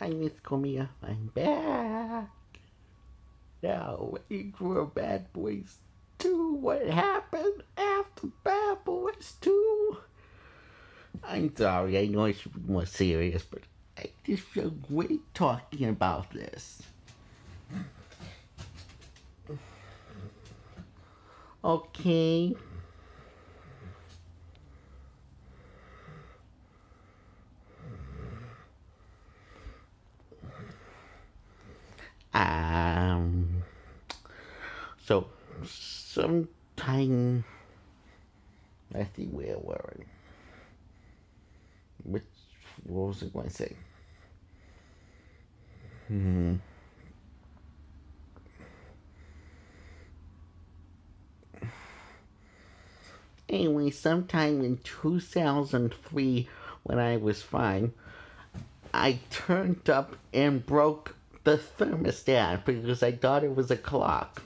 Hi, Miss Comia. I'm back. Now, waiting for Bad Boys 2. What happened after Bad Boys 2? I'm sorry, I know I should be more serious, but I just feel great talking about this. Okay. Um, so, sometime, let's see, where were we? What was I going to say? Hmm. Anyway, sometime in 2003, when I was fine, I turned up and broke the thermostat because I thought it was a clock.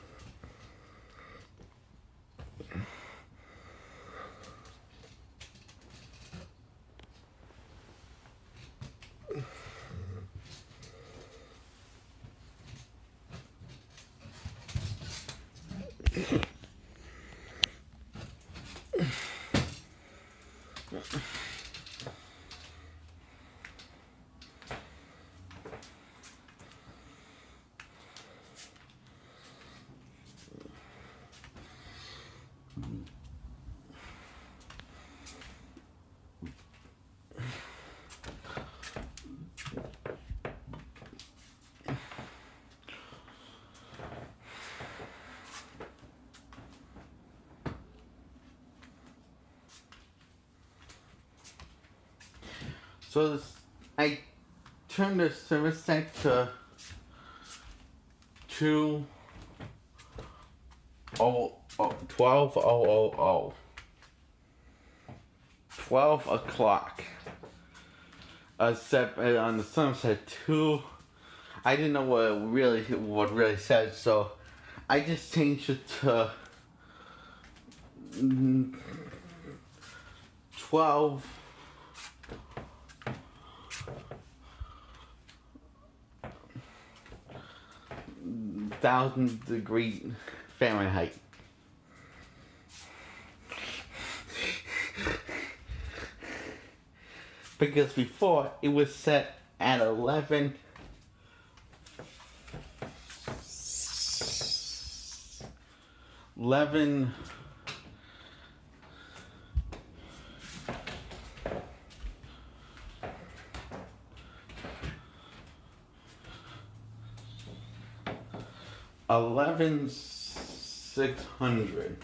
So I turned the thermostat to 2 12 12 o'clock. Set on the thermostat 2. I didn't know what really said, so I just changed it to 12 thousand degree Fahrenheit. Because before it was set at 11 600.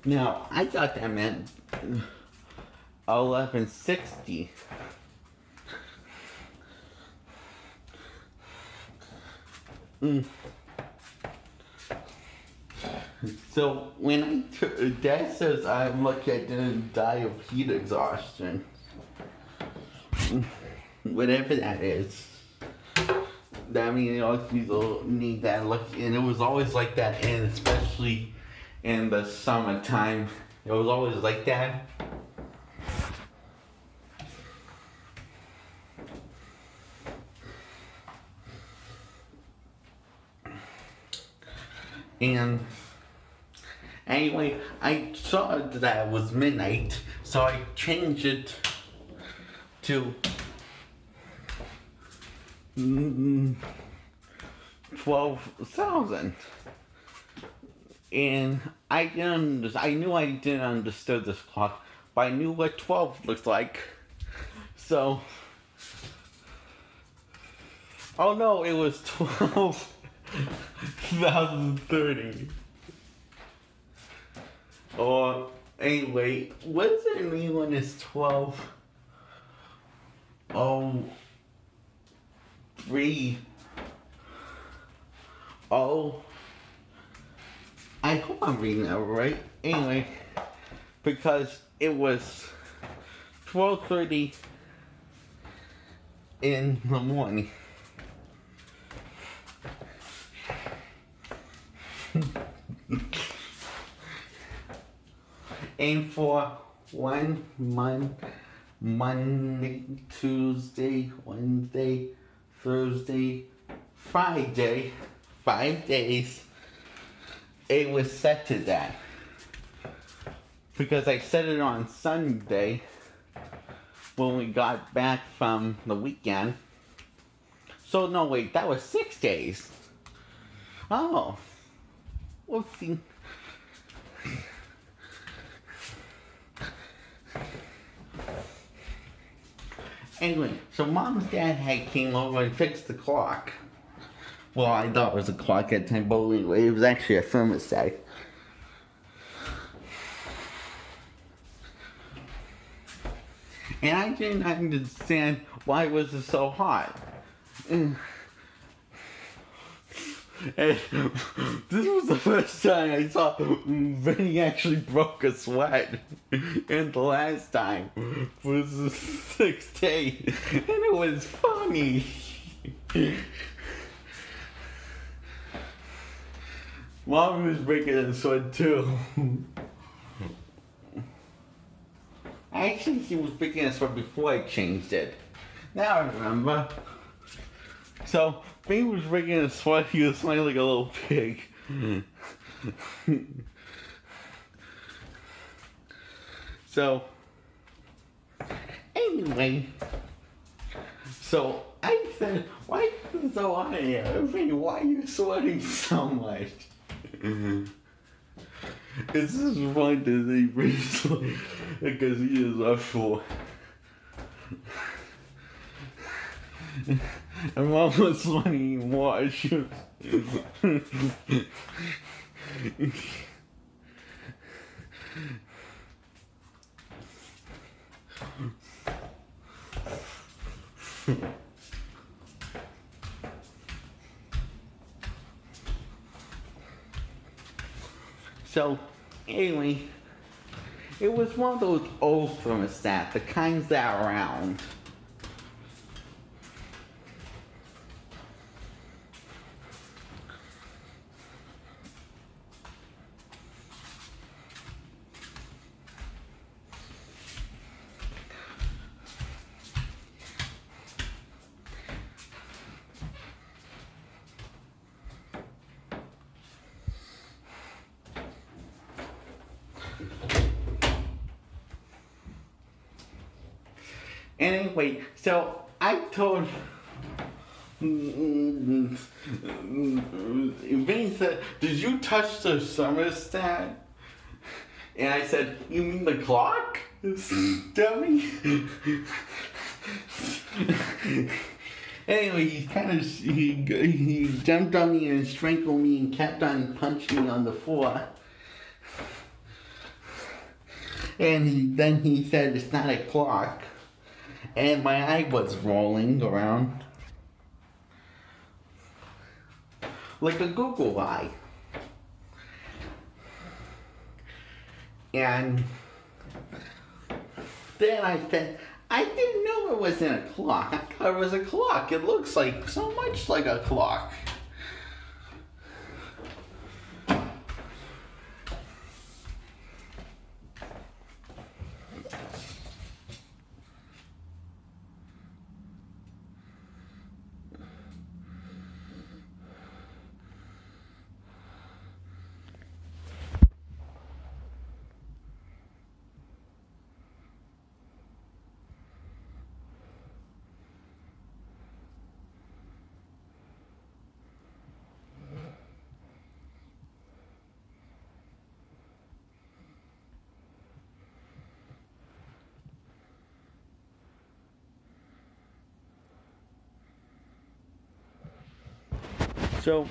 Now I thought that meant 1160. So when Dad says I'm lucky I didn't die of heat exhaustion, whatever that is. That means people need that look, and it was always like that, and especially in the summertime, it was always like that. And anyway, I saw that it was midnight, so I changed it to 12,000. And I knew I didn't understand this clock, but I knew what 12 looked like. So, oh no, it was 12,030. Or, anyway, what does it mean when it's 12? Oh, 3. Oh, I hope I'm reading that right. Anyway, because it was 12:30 in the morning. And for 1 month Monday, Tuesday, Wednesday, Thursday, Friday, 5 days. It was set to that. Because I set it on Sunday when we got back from the weekend. So, no, wait, that was 6 days. Oh. Whoopsie. Anyway, so Mom's dad came over and fixed the clock. Well, I thought it was a clock at the time, but anyway, it was actually a thermostat. And I didn't understand why was it so hot. And this was the first time I saw Vinny actually broke a sweat. And the last time was the 6th day. And it was funny. Mom was breaking a sweat too. Actually, she was breaking a sweat before I changed it. Now I remember. So, Vinny was breaking a sweat, he was smiling like a little pig. So, anyway, so I said, why is it so hot in here? Vinny, why are you sweating so much? It's just fun to see Vinny because he is a fool. And Mom was sweating more. She was So, anyway, it was one of those old thermostats, the kinds that are around. Anyway, so I told Vinny said, did you touch the thermostat? And I said, you mean the clock? Dummy. Anyway, he jumped on me and strangled me and kept on punching me on the floor. And then he said, it's not a clock. And my eye was rolling around like a Google eye. And then I said, I didn't know it wasn't a clock. I thought it was a clock. It looks like so much like a clock. So,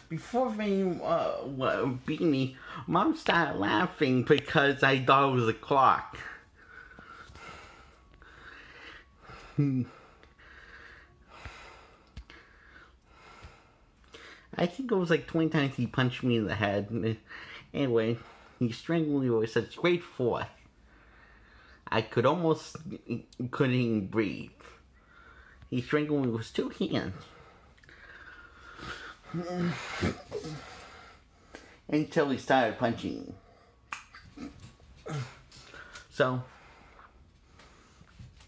before Vinny beat me, Mom started laughing because I thought it was a clock. I think it was like 20 times he punched me in the head. Anyway, he strangled me with such great force. I couldn't breathe. He strangled me with his 2 hands. Until he started punching me. So,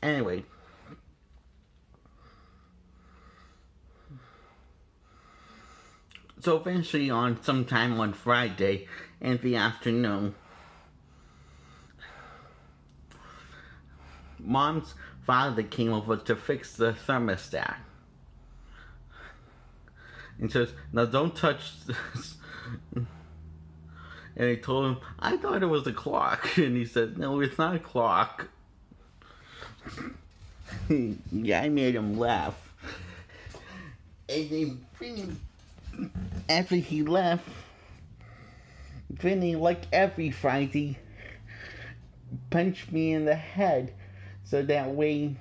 anyway. So eventually sometime on Friday in the afternoon, Mom's father came over to fix the thermostat. And says, "Now don't touch this." And I told him, "I thought it was a clock." And he said, "No, it's not a clock." Yeah, I made him laugh. And then after he left, Vinny, like every Friday, punched me in the head. So that way,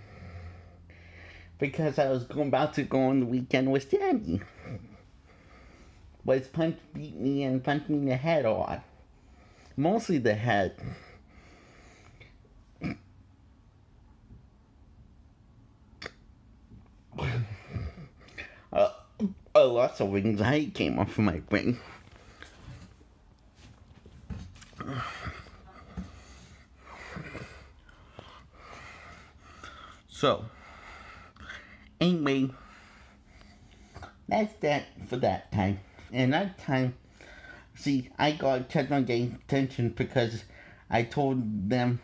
because I was about to go on the weekend with Daddy, was beat me and punched me in the head a lot. Mostly the head. Lots of anxiety came off of my brain. So, anyway, that's that for that time. And that time, see, I kept on getting attention because I told them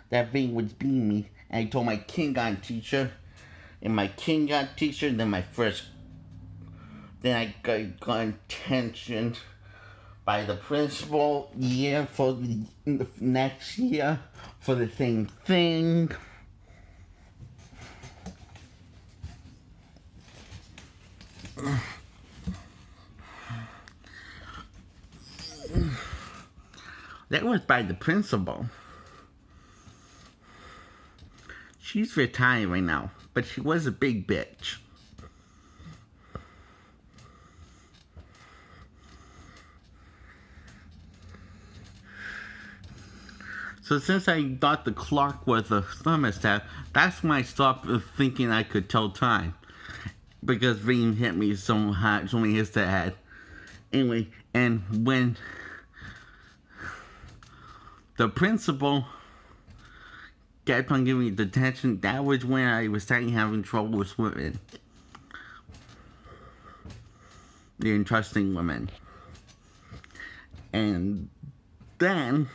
that Vane was beating me. And I told my kindergarten teacher, and my kindergarten teacher, then I got attention by the principal for the next year for the same thing. That was by the principal. She's retired right now, but she was a big bitch. So since I thought the clock was a thermostat, that's when I stopped thinking I could tell time. Because Vane hit me so hard, so he hits the head. Anyway, and when the principal kept on giving me detention, that was when I was starting having trouble with women. The entrusting women. And then,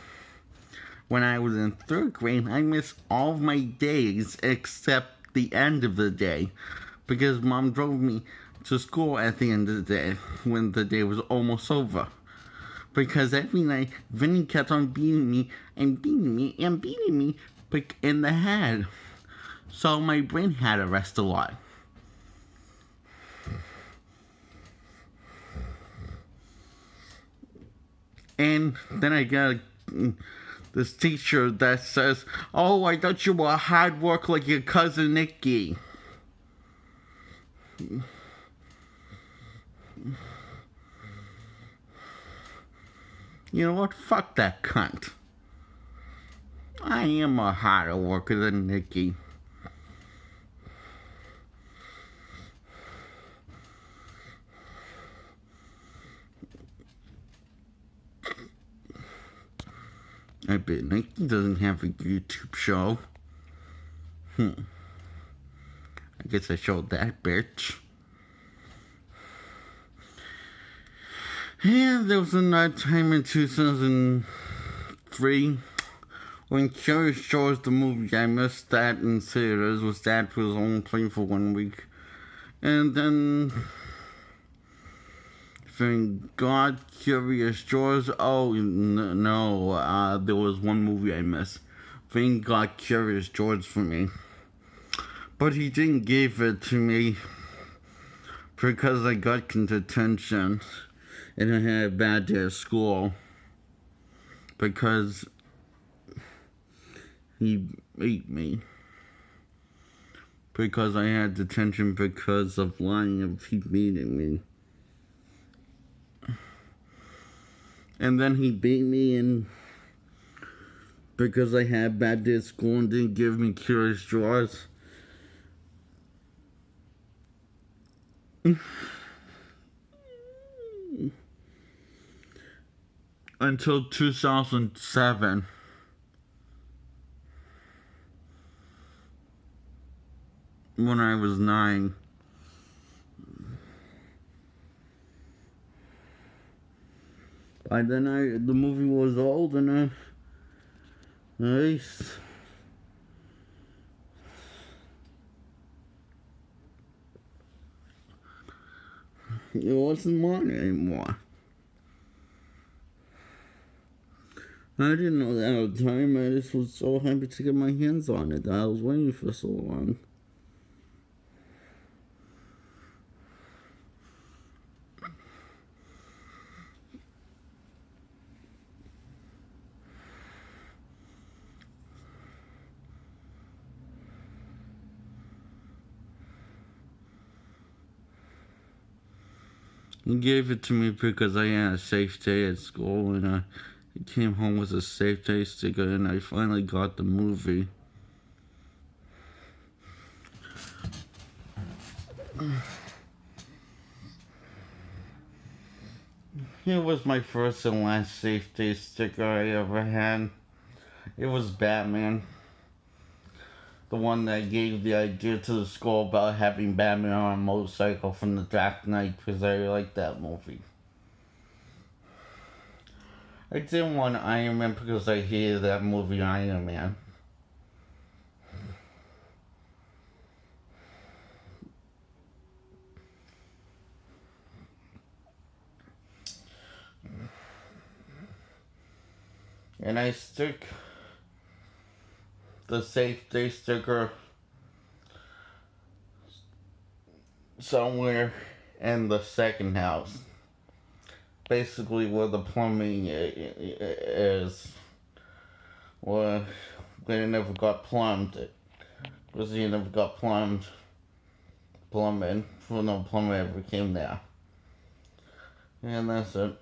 when I was in 3rd grade, I missed all of my days except the end of the day. Because Mom drove me to school at the end of the day, when the day was almost over. Because every night, Vinny kept on beating me and beating me and beating me in the head. So my brain had to rest a lot. And then I got this teacher that says, "Oh, I thought you were hard work like your cousin Nikki." You know what? Fuck that cunt. I am a harder worker than Nikki. I bet Nikki doesn't have a YouTube show. I guess I showed that bitch. And there was another time in 2003 when Curious George the movie, I missed that in theaters. That was only playing for 1 week. And then Thank God, Curious George. Oh no, there was one movie I missed. Thank God, Curious George for me. But he didn't give it to me because I got detention and I had a bad day at school because he ate me. Because I had detention because of lying and he beating me. And then he beat me and because I had a bad day at school and didn't give me Curious George. until 2007. When I was 9. By then the movie was old and it wasn't mine anymore. I didn't know that at the time. I just was so happy to get my hands on it that I was waiting for so long. He gave it to me because I had a safe day at school, and he came home with a safe day sticker, and I finally got the movie. It was my first and last safe day sticker I ever had. It was Batman. The one that gave the idea to the school about having Batman on a motorcycle from The Dark Knight, because I liked that movie. I didn't want Iron Man because I hated that movie Iron Man. And I stuck the safe day sticker somewhere in the second house. Basically where the plumbing is. Well, they never got plumbed. Because he never got plumbing. Well, no plumber ever came there. And that's it.